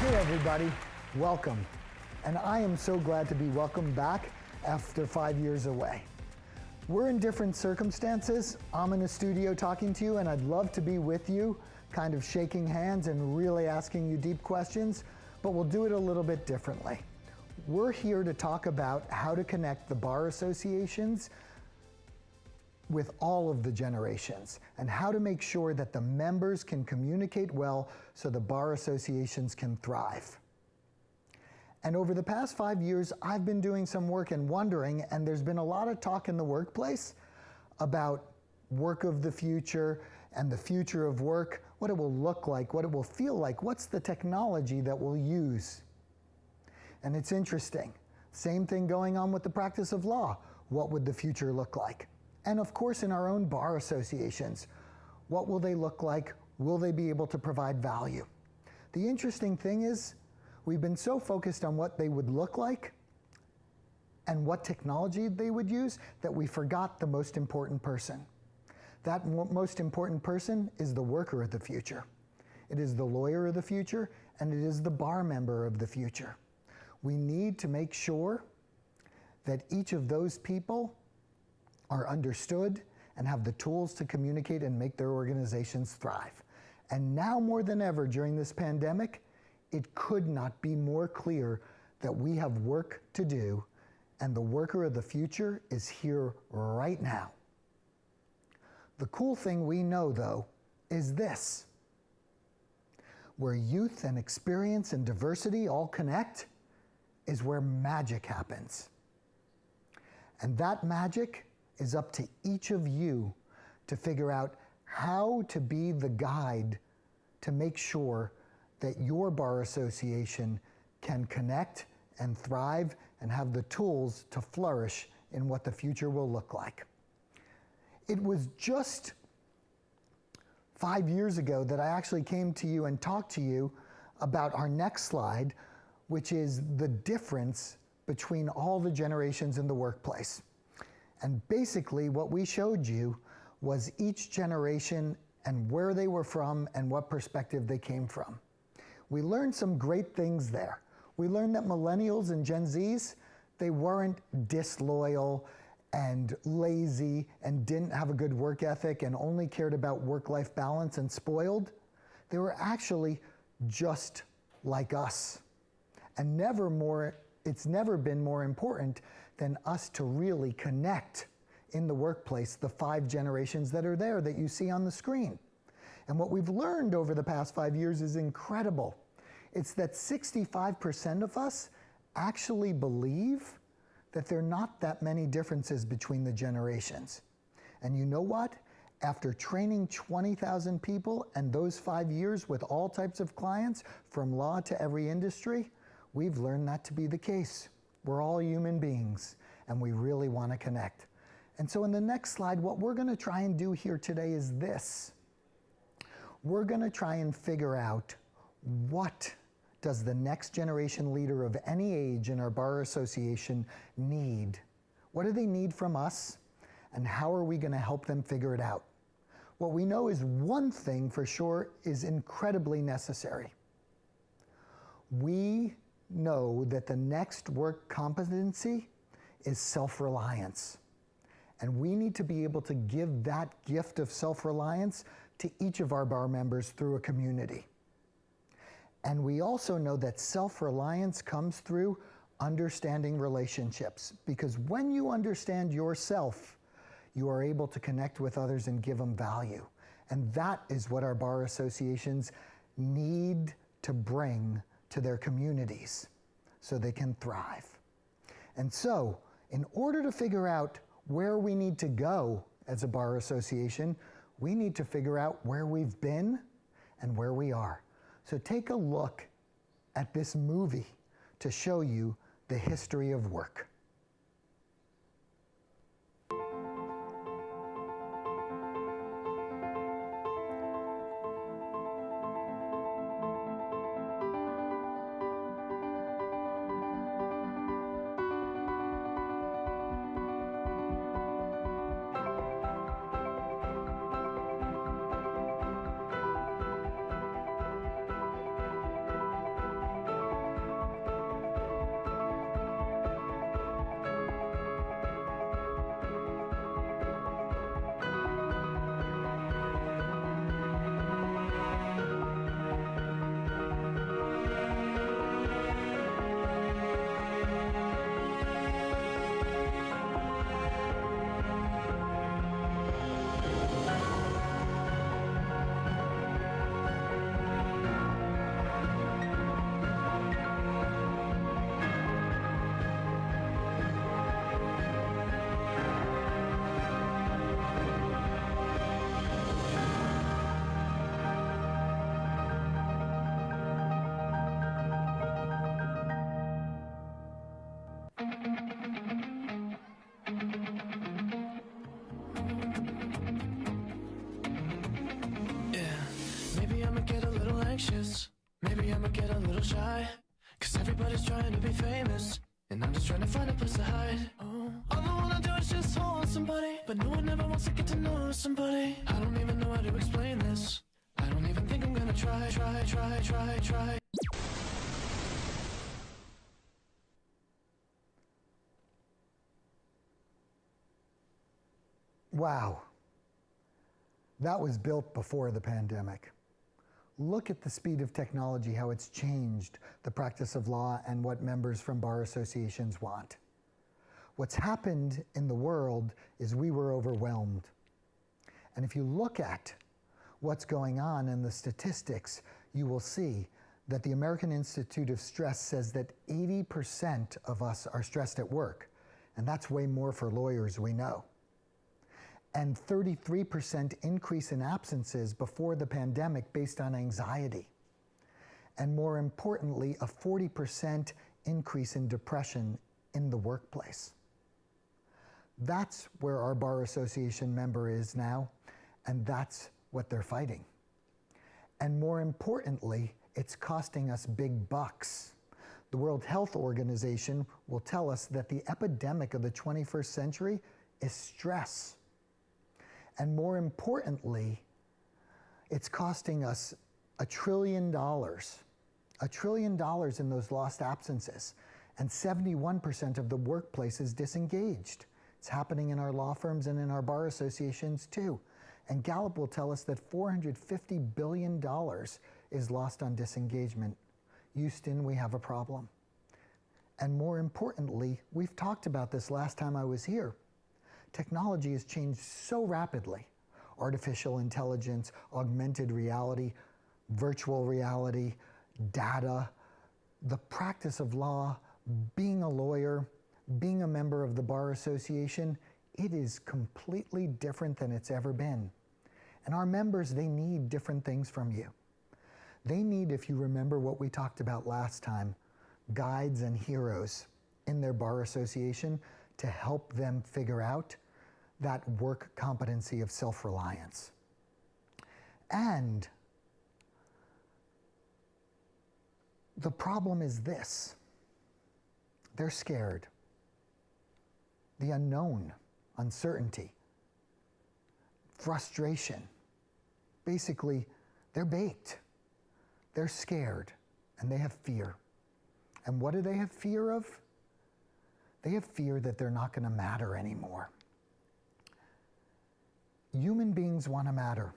Hey everybody, welcome. And I am so glad to be welcomed back after 5 years away. We're in different circumstances. I'm in a studio talking to you, and I'd love to be with you, kind of shaking hands and really asking you deep questions, but we'll do it a little bit differently. We're here to talk about how to connect the bar associations with all of the generations, and how to make sure that the members can communicate well so the bar associations can thrive. And over the past 5 years, I've been doing some work and wondering, and there's been a lot of talk in the workplace about work of the future and the future of work, what it will look like, what it will feel like, what's the technology that we'll use. And it's interesting. Same thing going on with the practice of law. What would the future look like? And of course, in our own bar associations, what will they look like? Will they be able to provide value? The interesting thing is, we've been so focused on what they would look like and what technology they would use that we forgot the most important person. That most important person is the worker of the future. It is the lawyer of the future, and it is the bar member of the future. We need to make sure that each of those people are understood and have the tools to communicate and make their organizations thrive. And now more than ever during this pandemic, it could not be more clear that we have work to do, and the worker of the future is here right now. The cool thing we know, though, is this: where youth and experience and diversity all connect is where magic happens. And that magic is up to each of you to figure out how to be the guide to make sure that your bar association can connect and thrive and have the tools to flourish in what the future will look like. It was just 5 years ago that I actually came to you and talked to you about our next slide, which is the difference between all the generations in the workplace. And basically what we showed you was each generation and where they were from and what perspective they came from. We learned some great things there. We learned that millennials and Gen Zs, they weren't disloyal and lazy and didn't have a good work ethic and only cared about work-life balance and spoiled. They were actually just like us. And it's never been more important than us to really connect in the workplace, the 5 generations that are there that you see on the screen. And what we've learned over the past 5 years is incredible. It's that 65% of us actually believe that there are not that many differences between the generations. And you know what? After training 20,000 people and those 5 years with all types of clients, from law to every industry, we've learned that to be the case. We're all human beings, and we really want to connect. And so in the next slide, what we're going to try and do here today is this. We're going to try and figure out, what does the next generation leader of any age in our bar association need? What do they need from us, and how are we going to help them figure it out? What we know is one thing for sure is incredibly necessary. We know that the next work competency is self-reliance. And we need to be able to give that gift of self-reliance to each of our bar members through a community. And we also know that self-reliance comes through understanding relationships, because when you understand yourself, you are able to connect with others and give them value. And that is what our bar associations need to bring to their communities so they can thrive. And so, in order to figure out where we need to go as a bar association, we need to figure out where we've been and where we are. So take a look at this movie to show you the history of work. Maybe I'ma get a little shy, cause everybody's trying to be famous, and I'm just trying to find a place to hide. All I wanna do is just hold somebody, but no one ever wants to get to know somebody. I don't even know how to explain this. I don't even think I'm gonna try. Wow. That was built before the pandemic. Look at the speed of technology, how it's changed the practice of law and what members from bar associations want. What's happened in the world is we were overwhelmed. And if you look at what's going on in the statistics, you will see that the American Institute of Stress says that 80% of us are stressed at work. And that's way more for lawyers, we know. And 33% increase in absences before the pandemic based on anxiety. And more importantly, a 40% increase in depression in the workplace. That's where our Bar Association member is now, and that's what they're fighting. And more importantly, it's costing us big bucks. The World Health Organization will tell us that the epidemic of the 21st century is stress. And more importantly, it's costing us $1 trillion. $1 trillion in those lost absences. And 71% of the workplace is disengaged. It's happening in our law firms and in our bar associations too. And Gallup will tell us that $450 billion is lost on disengagement. Houston, we have a problem. And more importantly, we've talked about this last time I was here. Technology has changed so rapidly. Artificial intelligence, augmented reality, virtual reality, data, the practice of law, being a lawyer, being a member of the Bar Association, it is completely different than it's ever been. And our members, they need different things from you. They need, if you remember what we talked about last time, guides and heroes in their Bar Association to help them figure out that work competency of self-reliance. And the problem is this: they're scared. The unknown, uncertainty, frustration. Basically, they're baked. They're scared, and they have fear. And what do they have fear of? They have fear that they're not going to matter anymore. Human beings want to matter,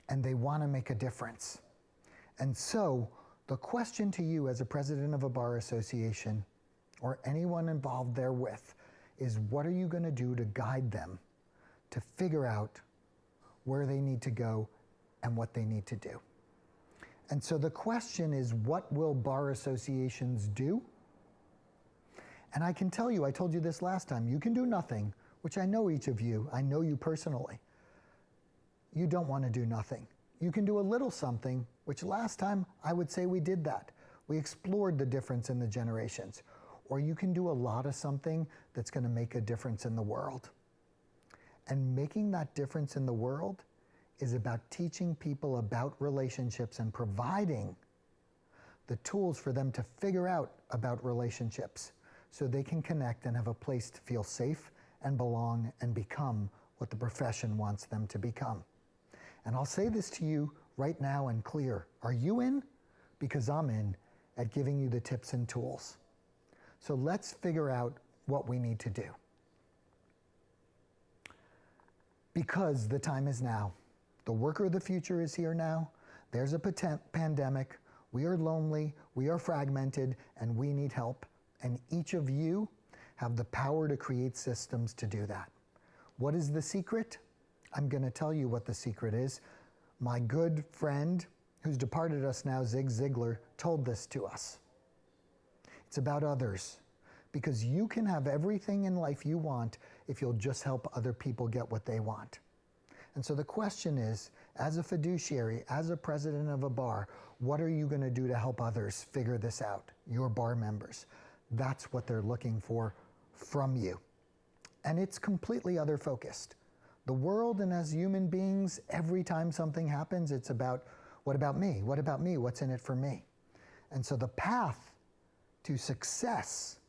and they want to make a difference. And so, the question to you as a president of a bar association, or anyone involved therewith, is what are you going to do to guide them to figure out where they need to go and what they need to do? And so the question is, what will bar associations do? And I can tell you, I told you this last time, you can do nothing, which I know each of you, I know you personally. You don't want to do nothing. You can do a little something, which last time I would say we did that. We explored the difference in the generations. Or you can do a lot of something that's going to make a difference in the world. And making that difference in the world is about teaching people about relationships and providing the tools for them to figure out about relationships so they can connect and have a place to feel safe and belong and become what the profession wants them to become. And I'll say this to you right now and clear. Are you in? Because I'm in at giving you the tips and tools. So let's figure out what we need to do. Because the time is now. The worker of the future is here now. There's a pandemic. We are lonely, we are fragmented, and we need help. And each of you have the power to create systems to do that. What is the secret? I'm going to tell you what the secret is. My good friend, who's departed us now, Zig Ziglar, told this to us. It's about others. Because you can have everything in life you want if you'll just help other people get what they want. And so the question is, as a fiduciary, as a president of a bar, what are you going to do to help others figure this out, your bar members? That's what they're looking for from you. And it's completely other focused. The world, and as human beings, every time something happens, it's about, what about me? What about me? What's in it for me? And so the path to success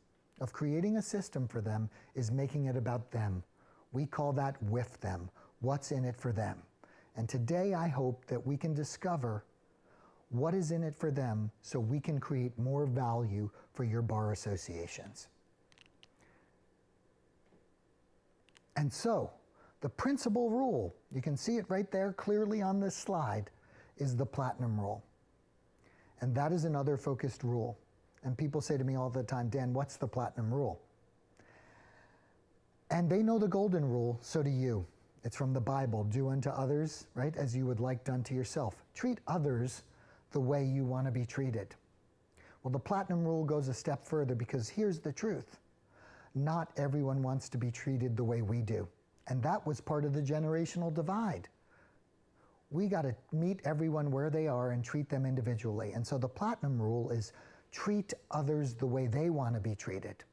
of creating a system for them is making it about them. We call that with them, what's in it for them. And today I hope that we can discover what is in it for them so we can create more value for your bar associations. And so, the principal rule, you can see it right there clearly on this slide, is the platinum rule. And that is another focused rule. And people say to me all the time, Dan, what's the platinum rule? And they know the golden rule, so do you. It's from the Bible. Do unto others, right, as you would like done to yourself. Treat others the way you want to be treated. Well, the platinum rule goes a step further because here's the truth. Not everyone wants to be treated the way we do. And that was part of the generational divide. We got to meet everyone where they are and treat them individually. And so the platinum rule is treat others the way they want to be treated.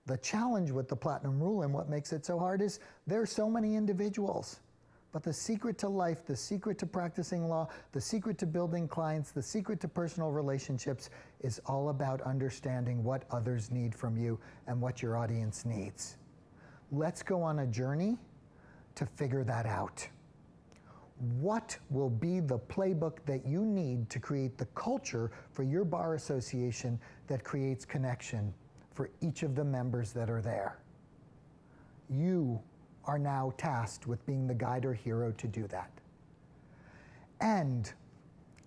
The challenge with the platinum rule and what makes it so hard is there are so many individuals. But the secret to life, the secret to practicing law, the secret to building clients, the secret to personal relationships is all about understanding what others need from you and what your audience needs. Let's go on a journey to figure that out. What will be the playbook that you need to create the culture for your bar association that creates connection for each of the members that are there? You are now tasked with being the guide or hero to do that. And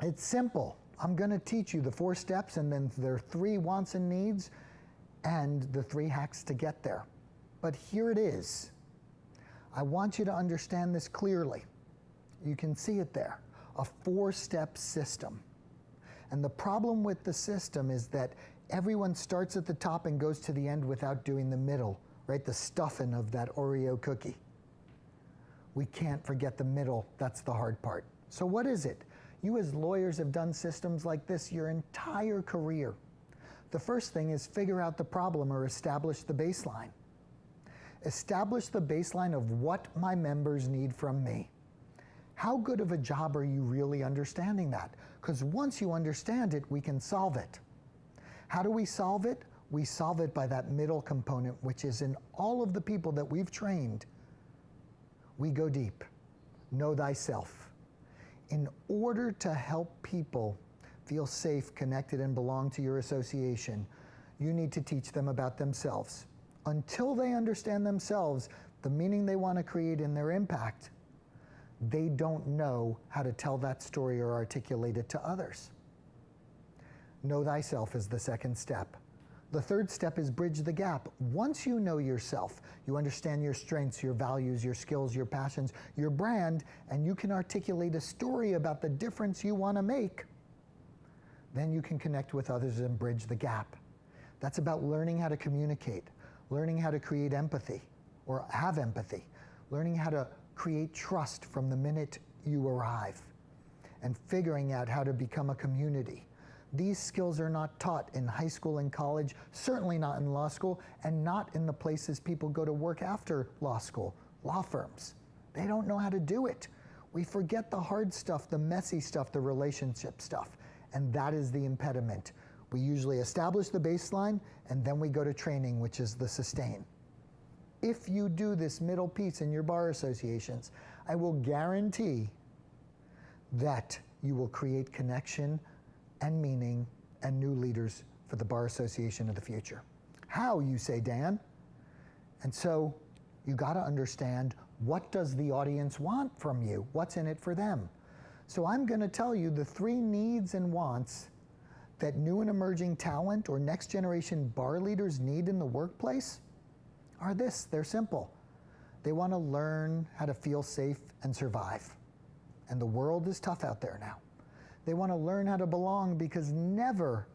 it's simple. I'm going to teach you the 4 steps, and then there are 3 wants and needs and the 3 hacks to get there. But here it is. I want you to understand this clearly. You can see it there, a 4-step system. And the problem with the system is that everyone starts at the top and goes to the end without doing the middle, right? The stuffing of that Oreo cookie. We can't forget the middle. That's the hard part. So what is it? You as lawyers have done systems like this your entire career. The first thing is figure out the problem or establish the baseline. Establish the baseline of what my members need from me. How good of a job are you really understanding that? Because once you understand it, we can solve it. How do we solve it? We solve it by that middle component, which is in all of the people that we've trained. We go deep. Know thyself. In order to help people feel safe, connected, and belong to your association, you need to teach them about themselves. Until they understand themselves, the meaning they want to create in their impact, they don't know how to tell that story or articulate it to others. Know thyself is the second step. The third step is bridge the gap. Once you know yourself, you understand your strengths, your values, your skills, your passions, your brand, and you can articulate a story about the difference you want to make, then you can connect with others and bridge the gap. That's about learning how to communicate, learning how to create empathy or have empathy, learning how to create trust from the minute you arrive, and figuring out how to become a community. These skills are not taught in high school and college, certainly not in law school, and not in the places people go to work after law school, law firms. They don't know how to do it. We forget the hard stuff, the messy stuff, the relationship stuff, and that is the impediment. We usually establish the baseline, and then we go to training, which is the sustain. If you do this middle piece in your bar associations, I will guarantee that you will create connection and meaning and new leaders for the bar association of the future. How, you say, Dan? And so you got to understand, what does the audience want from you? What's in it for them? So I'm going to tell you the 3 needs and wants that new and emerging talent or next generation bar leaders need in the workplace are this. They're simple. They want to learn how to feel safe and survive. And the world is tough out there now. They want to learn how to belong, because never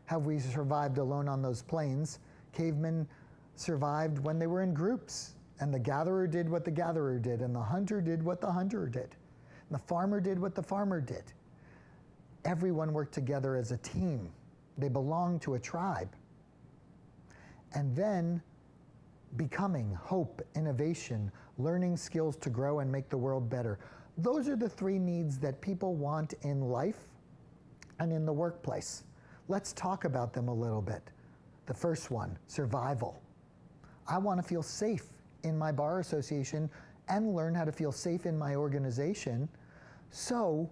have we survived alone on those plains. Cavemen survived when they were in groups, and the gatherer did what the gatherer did, and the hunter did what the hunter did, and the farmer did what the farmer did. Everyone worked together as a team. They belonged to a tribe. And then becoming, hope, innovation, learning skills to grow and make the world better. Those are the 3 needs that people want in life and in the workplace. Let's talk about them a little bit. The first one, survival. I want to feel safe in my bar association and learn how to feel safe in my organization so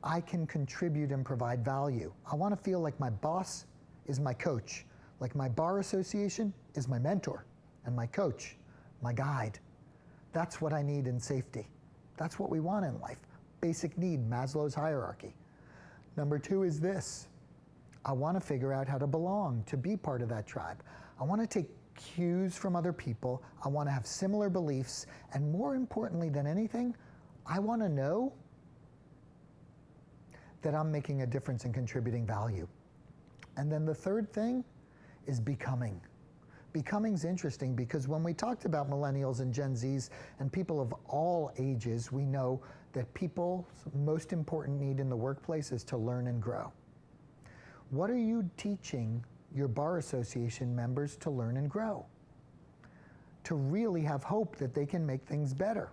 I can contribute and provide value. I want to feel like my boss is my coach, like my bar association is my mentor and my coach, my guide. That's what I need in safety. That's what we want in life. Basic need, Maslow's hierarchy. Number two is this. I want to figure out how to belong, to be part of that tribe. I want to take cues from other people. I want to have similar beliefs. And more importantly than anything, I want to know that I'm making a difference and contributing value. And then the third thing is becoming. Becoming's interesting because when we talked about millennials and Gen Zs and people of all ages, we know that people's most important need in the workplace is to learn and grow. What are you teaching your bar association members to learn and grow? To really have hope that they can make things better.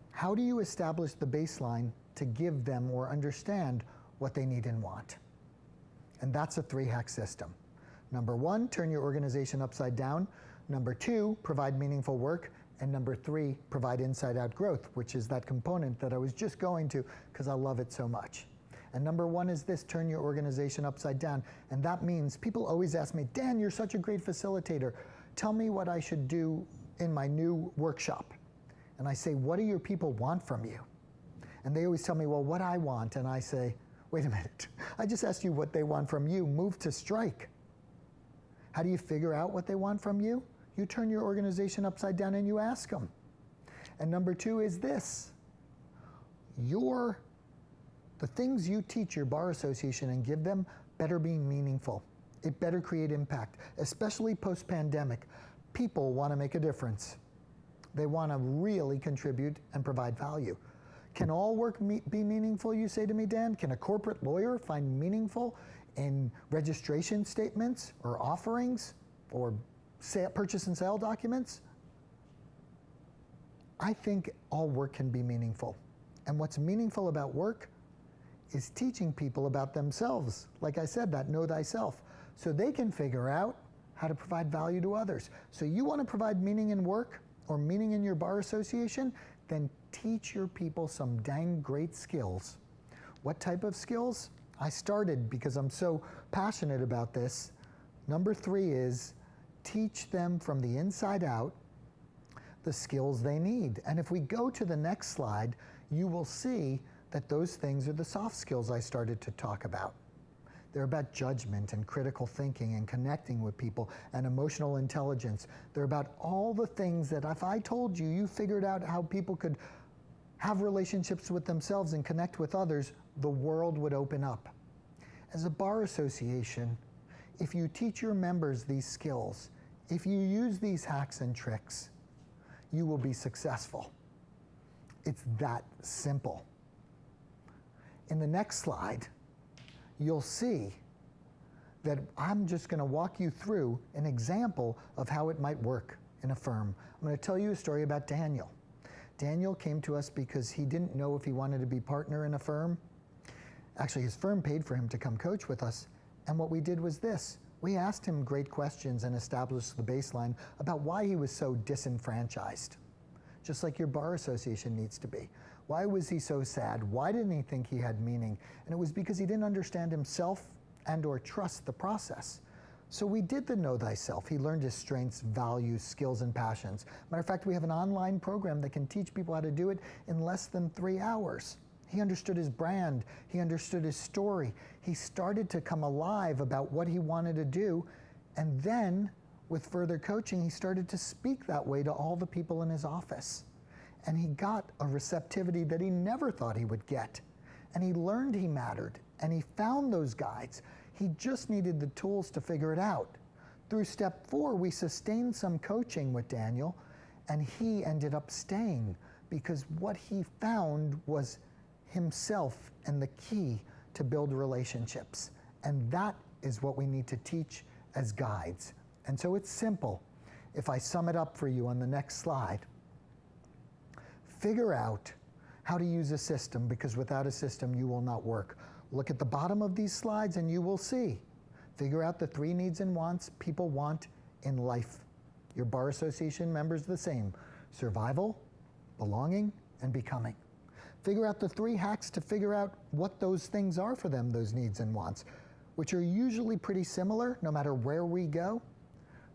How do you establish the baseline to give them or understand what they need and want? And that's a 3-hack system. Number 1, turn your organization upside down. Number 2, provide meaningful work. And number 3, provide inside-out growth, which is that component that I was just going to because I love it so much. And number 1 is this, turn your organization upside down. And that means people always ask me, Dan, you're such a great facilitator. Tell me what I should do in my new workshop. And I say, what do your people want from you? And they always tell me, well, what I want. And I say, wait a minute, I just asked you what they want from you. Move to strike. How do you figure out what they want from you? You turn your organization upside down and you ask them. And number 2 is this. The things you teach your bar association and give them better be meaningful. It better create impact, especially post-pandemic. People want to make a difference. They want to really contribute and provide value. Can all work be meaningful, you say to me, Dan? Can a corporate lawyer find meaningful in registration statements or offerings or purchase and sale documents? I think all work can be meaningful. And what's meaningful about work is teaching people about themselves. Like I said, that know thyself. So they can figure out how to provide value to others. So you want to provide meaning in work or meaning in your bar association? Then teach your people some dang great skills. What type of skills? I started because I'm so passionate about this. Number 3 is teach them from the inside out the skills they need. And if we go to the next slide, you will see that those things are the soft skills I started to talk about. They're about judgment and critical thinking and connecting with people and emotional intelligence. They're about all the things that if I told you, you figured out how people could have relationships with themselves and connect with others, the world would open up. As a bar association, if you teach your members these skills, if you use these hacks and tricks, you will be successful. It's that simple. In the next slide, you'll see that I'm just going to walk you through an example of how it might work in a firm. I'm going to tell you a story about Daniel. Daniel came to us because he didn't know if he wanted to be partner in a firm. Actually, his firm paid for him to come coach with us. And what we did was this. We asked him great questions and established the baseline about why he was so disenfranchised, just like your bar association needs to be. Why was he so sad? Why didn't he think he had meaning? And it was because he didn't understand himself and or trust the process. So we did the know thyself. He learned his strengths, values, skills, and passions. Matter of fact, we have an online program that can teach people how to do it in less than 3 hours. He understood his brand. He understood his story. He started to come alive about what he wanted to do. And then, with further coaching, he started to speak that way to all the people in his office. And he got a receptivity that he never thought he would get. And he learned he mattered. And he found those guides. He just needed the tools to figure it out. Through step 4, we sustained some coaching with Daniel, and he ended up staying because what he found was himself and the key to build relationships. And that is what we need to teach as guides. And so it's simple. If I sum it up for you on the next slide, figure out how to use a system, because without a system you will not work. Look at the bottom of these slides and you will see Figure out the 3 needs and wants people want in life. Your bar association members the same: survival, belonging, and becoming. Figure out the 3 hacks to figure out what those things are for them, those needs and wants, which are usually pretty similar no matter where we go.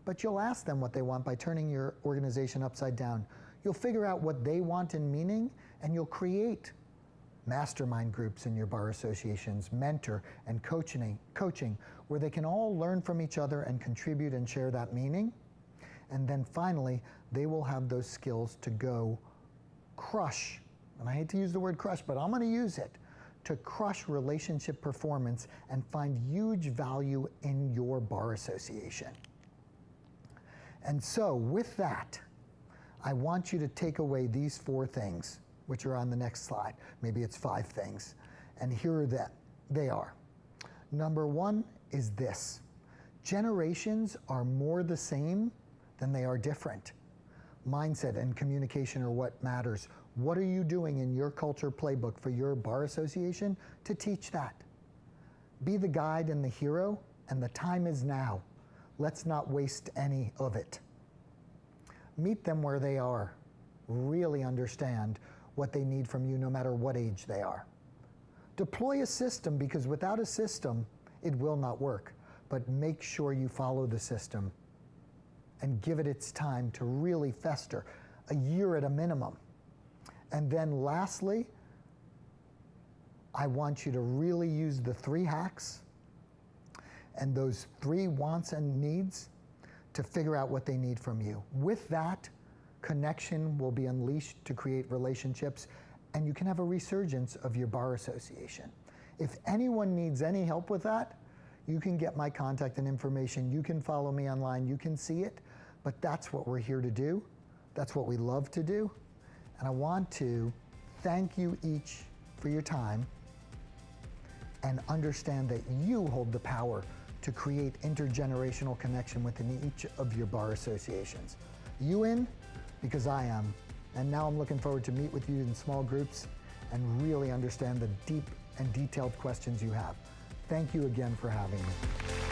But you'll ask them what they want by turning your organization upside down. You'll figure out what they want in meaning, and you'll create mastermind groups in your bar associations, mentor and coaching, where they can all learn from each other and contribute and share that meaning. And then finally, they will have those skills to go crush, and I hate to use the word crush, but I'm going to use it, to crush relationship performance and find huge value in your bar association. And so with that, I want you to take away these 4 things, which are on the next slide. Maybe it's 5 things. And here are them. They are. Number 1 is this: generations are more the same than they are different. Mindset and communication are what matters. What are you doing in your culture playbook for your bar association to teach that? Be the guide and the hero, and the time is now. Let's not waste any of it. Meet them where they are. Really understand what they need from you no matter what age they are. Deploy a system, because without a system, it will not work. But make sure you follow the system and give it its time to really fester, a year at a minimum. And then lastly, I want you to really use the 3 hacks and those 3 wants and needs to figure out what they need from you. With that, connection will be unleashed to create relationships, and you can have a resurgence of your bar association. If anyone needs any help with that, you can get my contact and information. You can follow me online. You can see it. But that's what we're here to do. That's what we love to do. And I want to thank you each for your time and understand that you hold the power to create intergenerational connection within each of your bar associations. You in? Because I am. And now I'm looking forward to meet with you in small groups and really understand the deep and detailed questions you have. Thank you again for having me.